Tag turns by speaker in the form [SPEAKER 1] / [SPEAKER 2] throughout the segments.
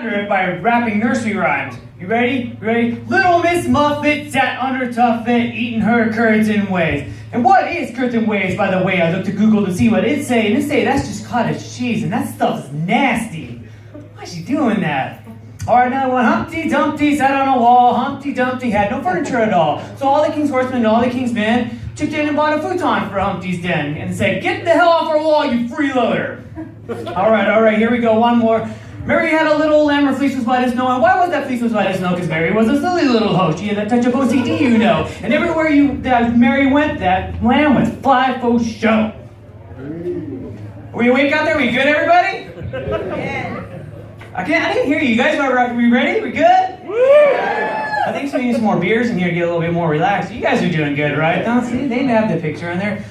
[SPEAKER 1] after it by rapping nursery rhymes. You ready? You ready? Little Miss Muffet sat under Tuffet, eating her curds and whey. And what is curds and whey, by the way? I looked to Google to see what it say, and it say that's just cottage cheese, and that stuff is nasty. Why is she doing that? Alright, another one. Humpty Dumpty sat on a wall. Humpty Dumpty had no furniture at all. So all the king's horsemen and all the king's men chipped in and bought a futon for Humpty's den and said, "Get the hell off our wall, you freeloader." Alright, here we go. One more. Mary had a little lamb, her fleece was white as snow. And why was that fleece was white as snow? Because Mary was a silly little host. She had that touch of OCD, you know. And everywhere that Mary went, that lamb was fly for show. Were you awake out there? We good, everybody? Yeah. I didn't hear you. You guys are we ready? We good? Yeah. I think we need some more beers in here to get a little bit more relaxed. You guys are doing good, right? Don't see? They have the picture in there.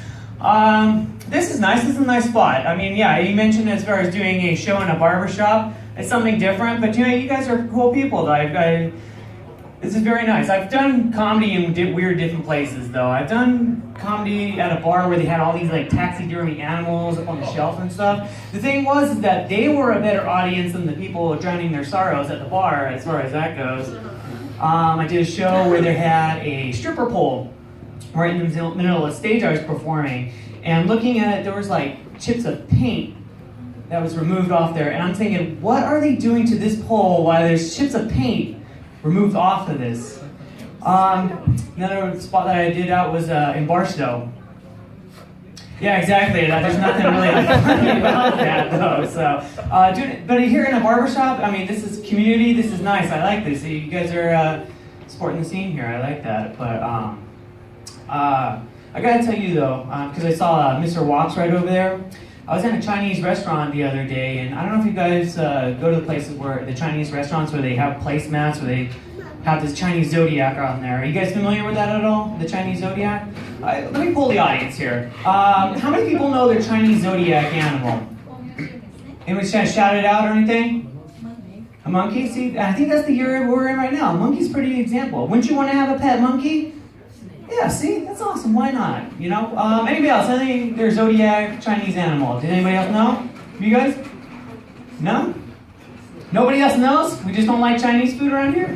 [SPEAKER 1] This is nice. This is a nice spot. I mean, yeah, you mentioned as far as doing a show in a barber shop. It's something different, but you guys are cool people. This is very nice. I've done comedy in weird different places, though. I've done comedy at a bar where they had all these like taxidermy animals up on the shelf and stuff. The thing was is that they were a better audience than the people drowning their sorrows at the bar, as far as that goes. I did a show where they had a stripper pole right in the middle of the stage I was performing, and looking at it, there was like chips of paint that was removed off there, and I'm thinking, what are they doing to this pole while there's chips of paint removed off of this? Another spot that I did out was in Barstow. Yeah, exactly. There's nothing really funny about that, though. So, but here in a barbershop, I mean, this is community. This is nice. I like this. You guys are supporting the scene here. I like that. But I gotta tell you though, because I saw Mr. Woks right over there. I was in a Chinese restaurant the other day, and I don't know if you guys go to the places where the Chinese restaurants where they have placemats, where they have this Chinese zodiac on there. Are you guys familiar with that at all? The Chinese zodiac? Let me pull the audience here. How many people know their Chinese zodiac animal? Anyone trying to shout it out or anything? A monkey? See, I think that's the year we're in right now. A monkey's a pretty example. Wouldn't you want to have a pet monkey? Yeah, see? That's awesome. Why not? You know? Anybody else? I think their zodiac Chinese animal. Did anybody else know? You guys? No? Nobody else knows? We just don't like Chinese food around here?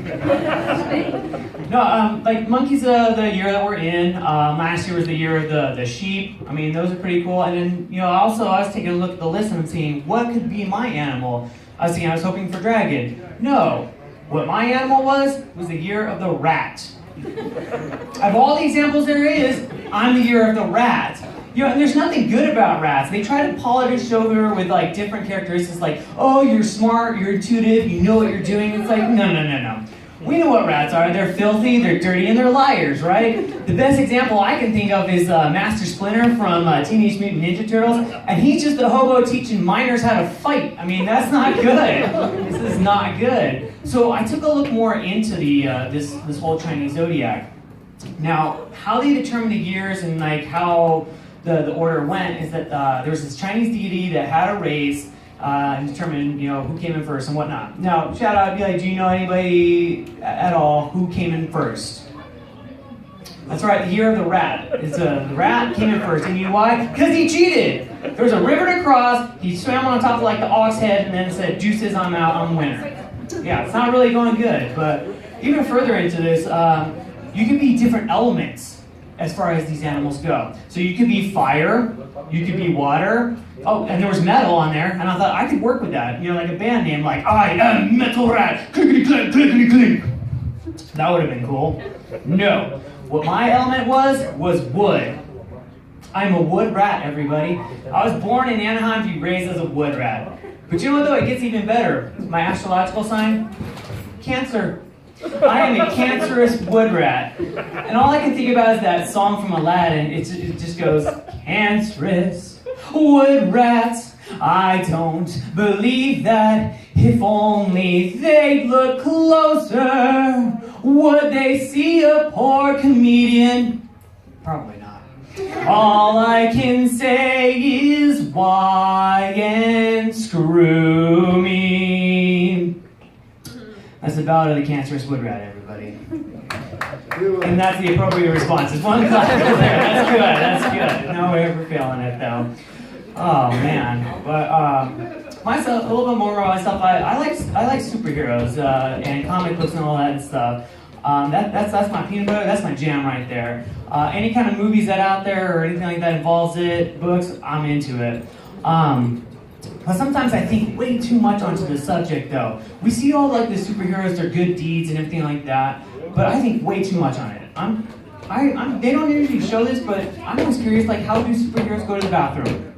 [SPEAKER 1] No, like monkeys the year that we're in. Last year was the year of the sheep. I mean, those are pretty cool. And then, also I was taking a look at the list and seeing what could be my animal. I was hoping for dragon. No. What my animal was the year of the rat. Of all the examples there is, I'm the year of the rat. And there's nothing good about rats. They try to polish over with like different characteristics like, oh, you're smart, you're intuitive, you know what you're doing. It's like, no. We know what rats are. They're filthy, they're dirty, and they're liars, right? The best example I can think of is Master Splinter from Teenage Mutant Ninja Turtles, and he's just a hobo teaching minors how to fight. I mean, that's not good. This is not good. So I took a look more into the this whole Chinese zodiac. Now, how they determine the years and like how the order went is that there was this Chinese deity that had a race and determined, who came in first and whatnot. Now, shout out, be like, do you know anybody at all who came in first? That's right, the year of the rat. The rat came in first, and you know why? Because he cheated. There was a river to cross, he swam on top of like the ox head, and then said, "Deuces, I'm out, I'm the winner." Yeah, it's not really going good, but even further into this, you can be different elements as far as these animals go. So you could be fire, you could be water. Oh, and there was metal on there, and I thought I could work with that. Like a band name, like I am Metal Rat, clickety click, clickety click. That would have been cool. No, what my element was wood. I'm a wood rat, everybody. I was born in Anaheim to be raised as a wood rat. But you know what though? It gets even better. My astrological sign, Cancer. I am a cancerous wood rat. And all I can think about is that song from Aladdin. It just goes, cancerous wood rats. I don't believe that. If only they'd look closer, would they see a poor comedian? Probably not. All I can say is why and screw me. That's the ballad of the cancerous wood rat, everybody. And that's the appropriate response. It's one clap there. That's good. No way for failing it, though. Oh, man. But myself, a little bit more about myself. I like superheroes and comic books and all that stuff. That's my peanut butter. That's my jam right there. Any kind of movies that out there or anything like that involves it, books, I'm into it. But sometimes I think way too much onto the subject, though. We see all like the superheroes, their good deeds and everything like that, but I think way too much on it. They don't usually show this, but I'm always curious, like, how do superheroes go to the bathroom?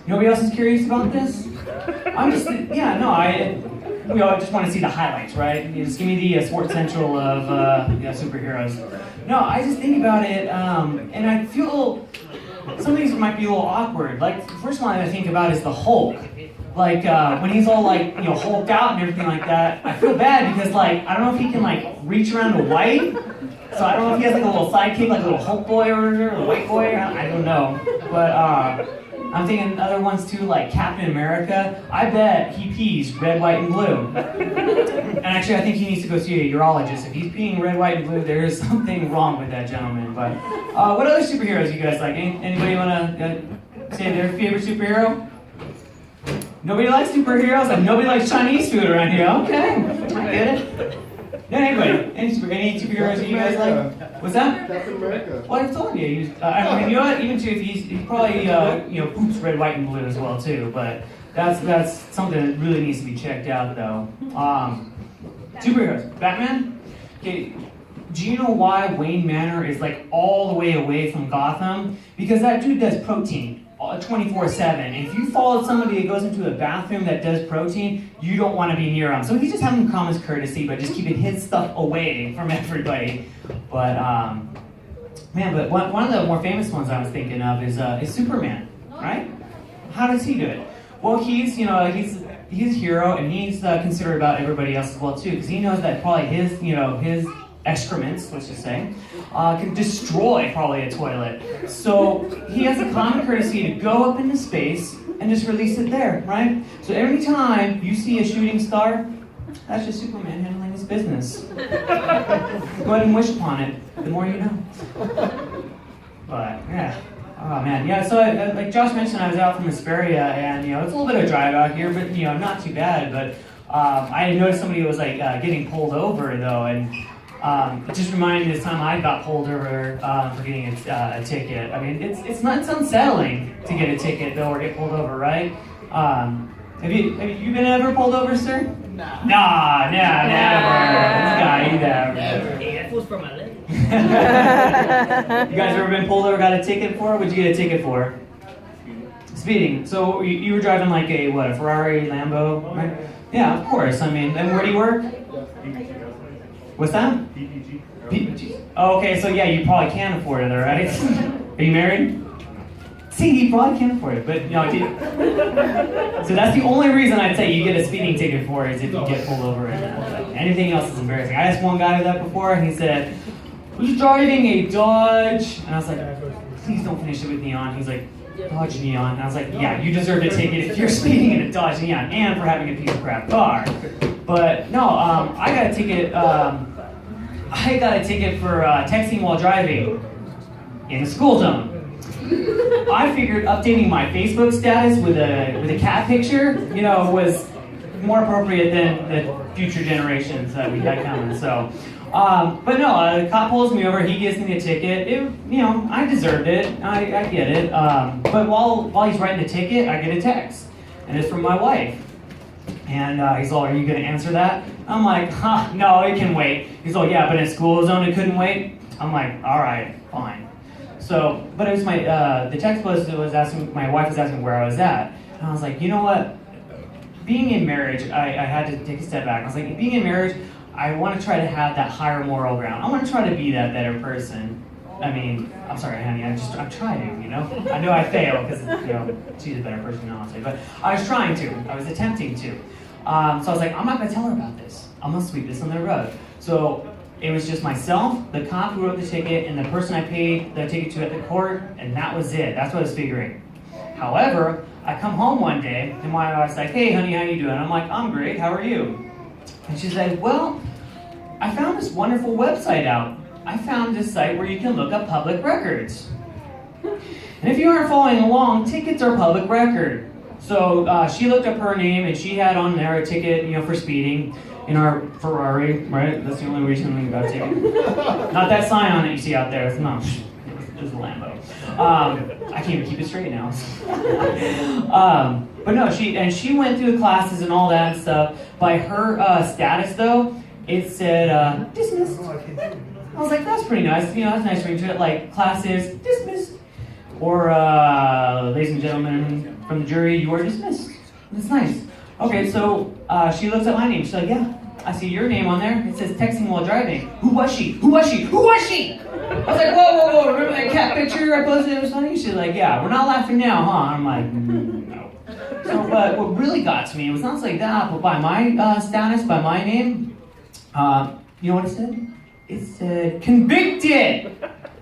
[SPEAKER 1] Nobody else is curious about this? I just want to see the highlights, right? You just give me the Sports Central of superheroes. No, I just think about it, and I feel some of these might be a little awkward. Like, the first one I think about is the Hulk. Like, when he's all, like, hulked out and everything like that, I feel bad because, like, I don't know if he can, like, reach around a white. So I don't know if he has, like, a little sidekick, like a little Hulk boy or a white boy. I don't know. But, I'm thinking other ones too, like Captain America. I bet he pees red, white, and blue. And actually, I think he needs to go see a urologist. If he's peeing red, white, and blue, there is something wrong with that gentleman. But what other superheroes you guys like? Anybody want to say their favorite superhero? Nobody likes superheroes? Like nobody likes Chinese food around here. Okay, I get it. Yeah, anybody? Any superheroes that you guys like? What's that?
[SPEAKER 2] Captain America.
[SPEAKER 1] Well, I told you. I mean, you know what? Even too, if he probably poops red, white, and blue as well too. But that's something that really needs to be checked out, though. Superheroes. Batman. Okay. Do you know why Wayne Manor is like all the way away from Gotham? Because that dude does protein 24/7. And if you follow somebody that goes into a bathroom that does protein, you don't want to be near him. So he's just having common courtesy, but just keeping his stuff away from everybody. But but one of the more famous ones I was thinking of is Superman, right? How does he do it? Well, he's a hero, and he's considerate about everybody else as well too, because he knows that probably his excrements, let's just say, can destroy probably a toilet. So he has the common courtesy to go up into space and just release it there, right? So every time you see a shooting star, that's just Superman handling his business. Go ahead and wish upon it. The more you know. But yeah. Oh man, yeah. So like Josh mentioned, I was out from Hesperia, and it's a little bit of a drive out here, but not too bad. But I noticed somebody was like getting pulled over though, and it just reminded me this time I got pulled over for getting a ticket. I mean, it's unsettling to get a ticket though, or get pulled over, right? Have you been ever pulled over, sir? Nah, never. This guy, never.
[SPEAKER 3] Hey, that was from my leg.
[SPEAKER 1] You guys ever been pulled over, got a ticket for? What'd you get a ticket for? Speeding. So you were driving like a Ferrari, Lambo, right? Yeah, of course. I mean, and where do you work? What's that? PPG. Oh, okay, so yeah, you probably can afford it, all right? Are you married? See, you probably can't afford it, but so that's the only reason I'd say you get a speeding ticket for it is if you get pulled over. And anything else is embarrassing. I asked one guy that before, and he said, "Who's driving a Dodge?" And I was like, "Please don't finish it with neon." He's like, "Dodge Neon." And I was like, "Yeah, you deserve a ticket if you're speeding in a Dodge Neon and for having a piece of crap car." But no, I got a ticket. I got a ticket for texting while driving in a school zone. I figured updating my Facebook status with a cat picture, was more appropriate than the future generations that we had coming. So, but no, the cop pulls me over. He gives me a ticket. I deserved it. I get it. But while he's writing the ticket, I get a text, and it's from my wife. And he's all, "Are you going to answer that?" I'm like, "No, it can wait." He's all, "Yeah, but in school zone it couldn't wait." I'm like, "All right, fine." So, but it was the text was asking, my wife was asking where I was at. And I was like, you know what? Being in marriage, I had to take a step back. I was like, being in marriage, I want to try to have that higher moral ground. I want to try to be that better person. I mean, I'm sorry, honey, I'm trying to, I know I fail because, she's a better person, honestly. But I was trying to. I was attempting to. So I was like, I'm not going to tell her about this. I'm going to sweep this under the rug. So it was just myself, the cop who wrote the ticket, and the person I paid the ticket to at the court, and that was it. That's what I was figuring. However, I come home one day, and my wife's like, "Hey, honey, how you doing?" I'm like, "I'm great. How are you?" And she's like, "Well, I found this wonderful website out. I found this site where you can look up public records. And if you aren't following along, tickets are public record. So she looked up her name, and she had on there a ticket, for speeding in our Ferrari, right? That's the only reason we got a ticket. Not that sign on it you see out there. It's not. It's a Lambo. I can't even keep it straight now. But no, she went through the classes and all that and stuff. By her status, though, it said dismissed. I was like, that's pretty nice. That's a nice ring to it. Like, class is dismissed. Or, ladies and gentlemen from the jury, you are dismissed. That's nice. Okay, so she looks at my name. She's like, yeah, I see your name on there. It says texting while driving. Who was she? Who was she? Who was she? I was like, whoa. Remember that cat picture I posted? It was funny. She's like, yeah, we're not laughing now, huh? I'm like, no. So, but what really got to me was not like that, but by my status, by my name, you know what it said? It said convicted.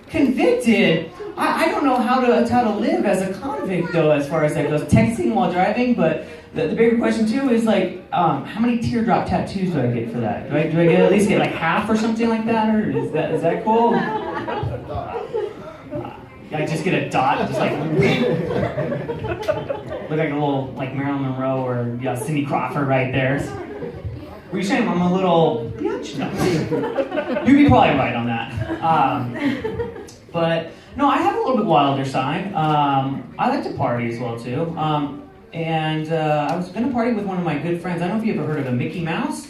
[SPEAKER 1] Convicted. I don't know how to live as a convict though, as far as that goes. Texting while driving, but the bigger question too is like, how many teardrop tattoos do I get for that? Do I get at least like half or something like that, or is that cool? I just get a dot, just like look like a little like Marilyn Monroe or Cindy Crawford right there. Were you saying I'm a little bitch? No. You'd be probably right on that. But no, I have a little bit wilder side. I like to party as well too. And I was gonna party with one of my good friends. I don't know if you ever heard of a Mickey Mouse.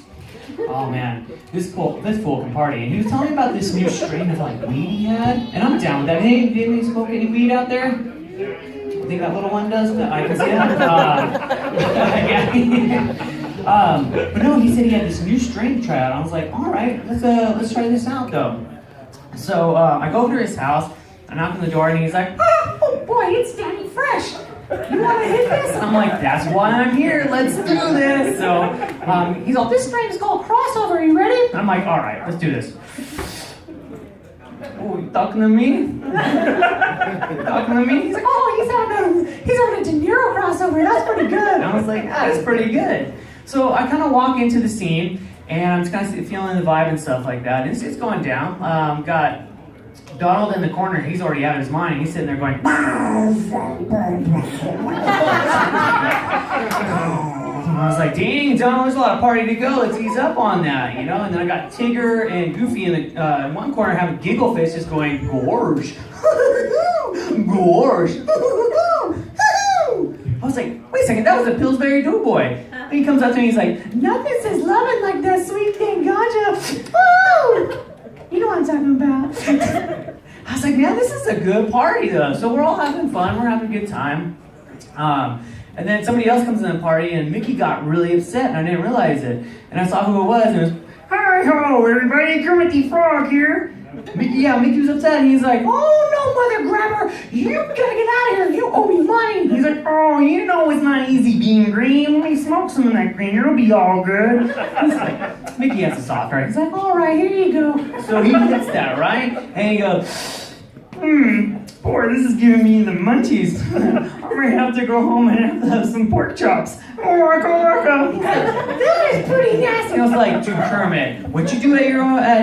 [SPEAKER 1] Oh man, this fool can party. And he was telling me about this new strain of like weed he had, and I'm down with that. Hey, did anybody smoke any weed out there? I think that little one does. I can see it. But no, he said he had this new strain to try out. I was like, all right, let's try this out though. So I go over to his house. I knock on the door, and he's like, oh boy, it's Danny Fresh. You want to hit this? I'm like, that's why I'm here. Let's do this. So he's all, this strain is called Crossover. Are you ready? I'm like, all right, let's do this. Oh, you talking to me? Talking to me? He's like, oh, he's having a De Niro crossover. That's pretty good. I was like, that's pretty good. So I kind of walk into the scene, and I'm just kind of feeling the vibe and stuff like that. And it's going down. Got Donald in the corner, he's already out of his mind. He's sitting there going, I was like, dang, Donald, there's a lot of party to go. Let's ease up on that, And then I got Tigger and Goofy in one corner having giggle face just going, gorge. Gorge. I was like, wait a second, that was a Pillsbury Doughboy. And he comes up to me, he's like, nothing says loving like that sweet thing, ganja. Woo! You know what I'm talking about. I was like, man, this is a good party though. So we're all having fun, we're having a good time. And then somebody else comes in the party, and Mickey got really upset, and I didn't realize it. And I saw who it was, and it was, hi, hello everybody, Kermit the Frog here. Mickey was upset, and he's like, oh no, mother grabber, you gotta get out of here, you owe me money. He's like, oh, it's not easy being green. Let me smoke some of that green, it'll be all good. He's like, Mickey has a soft heart. He's like, all right, here you go. So he hits that, right? And he goes, boy, this is giving me the munchies. I'm gonna have to go home and have some pork chops. That is pretty nasty. I was like, dude, Kermit, what you do at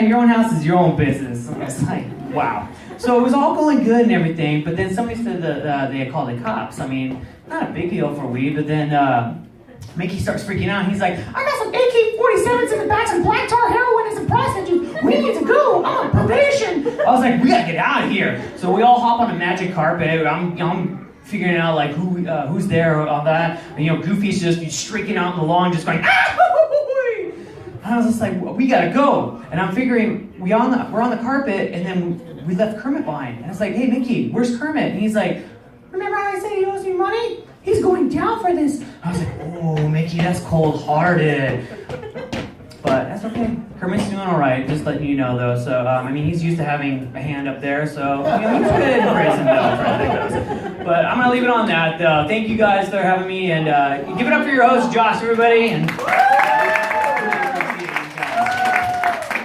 [SPEAKER 1] your own house is your own business. I was like, wow. So it was all going good and everything, but then somebody said that they had called the cops. I mean, not a big deal for weed, but then Mickey starts freaking out. He's like, I got some AK-47s in the back, some black tar heroin and some prostitutes. We need to go. I'm on probation. I was like, we gotta get out of here. So we all hop on a magic carpet. I'm figuring out like who's there on that. And Goofy's just streaking out in the lawn, just going, ah! And I was just like, we gotta go. And I'm figuring we're on the carpet, and then we left Kermit behind. And I was like, hey Mickey, where's Kermit? And he's like, remember how I said he owes me money? He's going down for this. I was like, oh, Mickey, that's cold-hearted. But that's okay. Kermit's doing all right, just letting you know, though. So, he's used to having a hand up there, so he's good in prison, though, as far as that goes. But I'm going to leave it on that, though. Thank you guys for having me, and give it up for your host, Josh, everybody. And